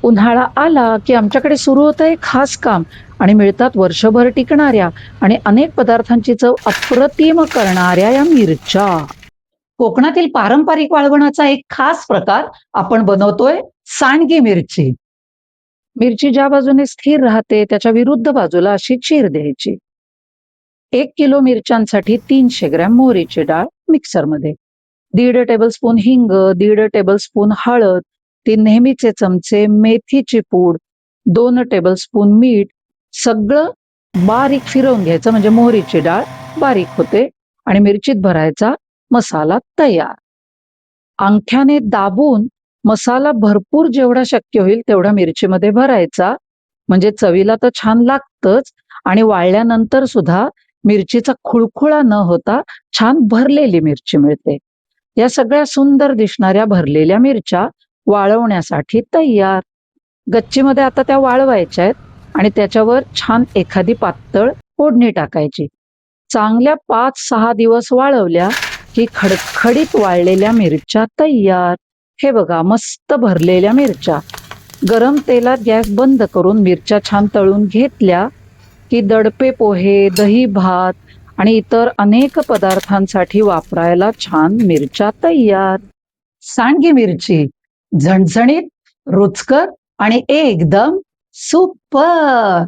उन्हाळा आला की आमच्याकडे सुरू होतं एक खास काम आणि मिळतात वर्षभर टिकणाऱ्या आणि अनेक पदार्थांची चव अप्रतिम करणाऱ्या या मिरच्या. कोकणातील पारंपरिक वाळवणाचा एक खास प्रकार आपण बनवतोय सांडगी मिरची. मिरची ज्या बाजूने स्थिर राहते त्याच्या विरुद्ध बाजूला अशी चीर द्यायची. 1 किलो मिरच्यांसाठी 300 ग्रॅम मोहरीची डाळ मिक्सरमध्ये, 1.5 टेबलस्पून हिंग, 1.5 टेबलस्पून हळद, 3 नेहमीचे चमचे मेथीची पूड, 2 टेबलस्पून मीठ, सगळं बारीक फिरवून घ्यायचं म्हणजे मोहरीची डाळ बारीक होते आणि मिरचीत भरायचा मसाला तयार. अंगठ्याने दाबून मसाला भरपूर जेवढा शक्य होईल तेवढा मिरचीमध्ये भरायचा, म्हणजे चवीला तर छान लागतच आणि वाळल्यानंतर सुद्धा मिरचीचा खुळखुळा न होता छान भरलेली मिरची मिळते. या सगळ्या सुंदर दिसणाऱ्या भरलेल्या मिरच्या वाळवण्यासाठी तयार. गच्चीमध्ये आता त्या वाळवायच्या आहेत आणि त्याच्यावर छान एखादी पातळ फोडणी टाकायची. चांगल्या 5-6 दिवस वाळवल्या की खडखडीत वाळलेल्या मिरच्या तयार. हे बघा मस्त भरलेल्या मिरच्या. गरम तेलात गॅस बंद करून मिरच्या छान तळून घेतल्या की दडपे पोहे, दही भात आणि इतर अनेक पदार्थांसाठी वापरायला छान मिरच्या तयार. सांडगी मिरची झणझणीत, रुचकर आणि एकदम सुपर.